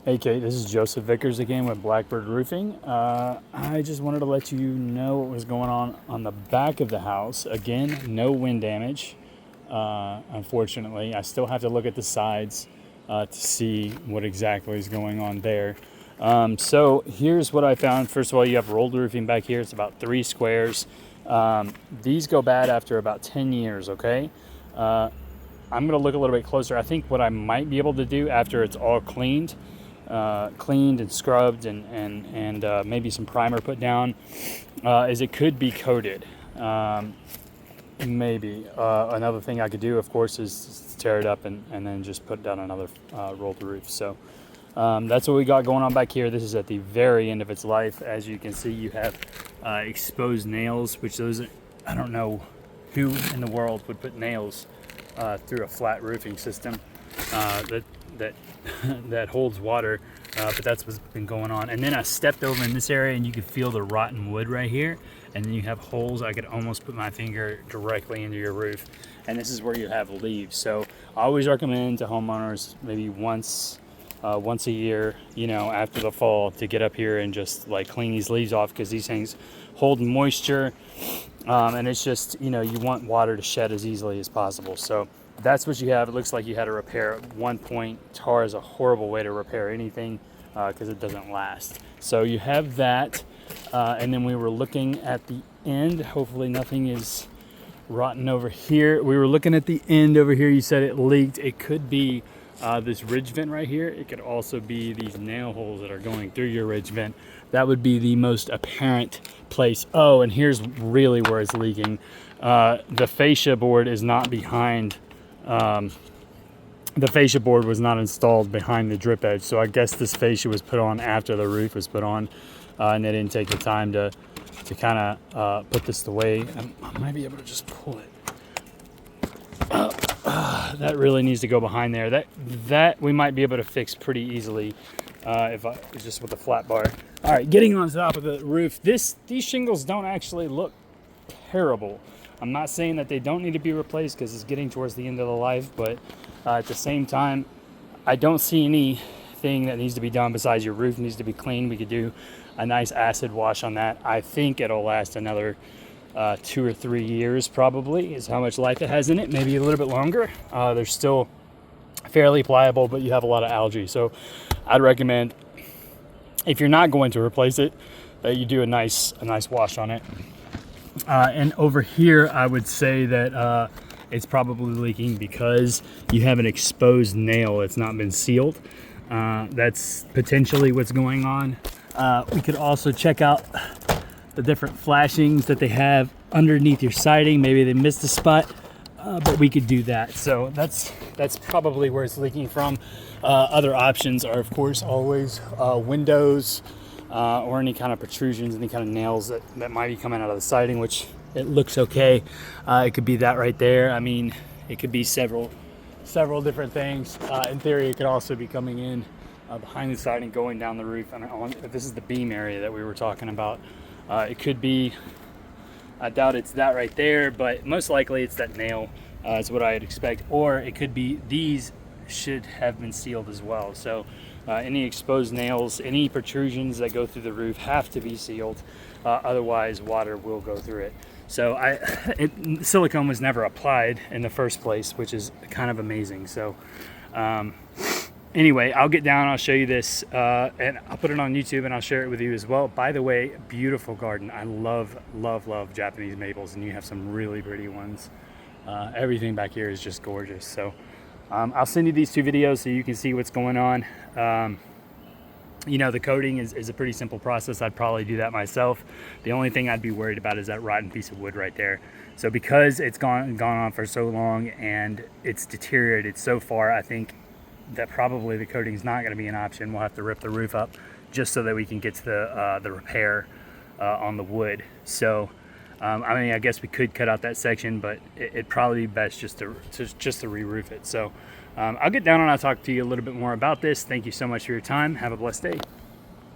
Hey Kate, this is Joseph Vickers again with Blackbird Roofing. I just wanted to let you know what was going on the back of the house. Again, no wind damage, unfortunately. I still have to look at the sides to see what exactly is going on there. So here's what I found. First of all, you have rolled roofing back here. It's about 3 squares. These go bad after about 10 years, okay? I'm going to look a little bit closer. I think what I might be able to do after it's all cleaned and scrubbed and maybe some primer put down, is it could be coated. Maybe another thing I could do, of course, is tear it up and then just put down another rolled roof. So that's what we got going on back here. This is at the very end of its life. As you can see, you have exposed nails, which those are, I don't know who in the world would put nails through a flat roofing system that holds water, but that's what's been going on. And then I stepped over in this area and you could feel the rotten wood right here, and then you have holes. I could almost put my finger directly into your roof, and this is where you have leaves. So I always recommend to homeowners maybe once a year, after the fall, to get up here and just like clean these leaves off, because these things hold moisture, and it's just, you want water to shed as easily as possible. So that's what you have. It looks like you had to repair at one point. Tar is a horrible way to repair anything because it doesn't last. So you have that, and then we were looking at the end. Hopefully nothing is rotten over here. We were looking at the end over here. You said it leaked. It could be this ridge vent right here. It could also be these nail holes that are going through your ridge vent. That would be the most apparent place. Oh, and here's really where it's leaking. The fascia board is not behind. The fascia board was not installed behind the drip edge, so I guess this fascia was put on after the roof was put on, and they didn't take the time to kind of put this away. I might be able to just pull it. That really needs to go behind there. That we might be able to fix pretty easily if just with a flat bar. All right, getting on top of the roof. These shingles don't actually look terrible. I'm not saying that they don't need to be replaced because it's getting towards the end of the life, but at the same time, I don't see anything that needs to be done besides your roof needs to be cleaned. We could do a nice acid wash on that. I think it'll last another 2 or 3 years probably, is how much life it has in it, maybe a little bit longer. They're still fairly pliable, but you have a lot of algae. So I'd recommend, if you're not going to replace it, that you do a nice wash on it. And over here, I would say that it's probably leaking because you have an exposed nail that's not been sealed. That's potentially what's going on. We could also check out the different flashings that they have underneath your siding. Maybe they missed a spot, but we could do that. So that's probably where it's leaking from. Other options are, of course, always windows, or any kind of protrusions, any kind of nails that might be coming out of the siding, which it looks okay. It could be that right there. I mean, it could be several different things. In theory, it could also be coming in behind the siding, going down the roof. And this is the beam area that we were talking about. It could be, I doubt it's that right there, but most likely it's that nail, is what I'd expect. Or it could be these should have been sealed as well. So any exposed nails, any protrusions that go through the roof have to be sealed. Otherwise, water will go through it. So silicone was never applied in the first place, which is kind of amazing. So anyway, I'll get down, I'll show you this, and I'll put it on YouTube and I'll share it with you as well. By the way, beautiful garden. I love Japanese maples, and you have some really pretty ones. Everything back here is just gorgeous. So I'll send you these 2 videos so you can see what's going on. The coating is a pretty simple process. I'd probably do that myself. The only thing I'd be worried about is that rotten piece of wood right there. So because it's gone on for so long and it's deteriorated so far, I think that probably the coating is not going to be an option. We'll have to rip the roof up just so that we can get to the repair on the wood. So I guess we could cut out that section, but it'd probably be best just to re-roof it. So I'll get down and I'll talk to you a little bit more about this. Thank you so much for your time. Have a blessed day.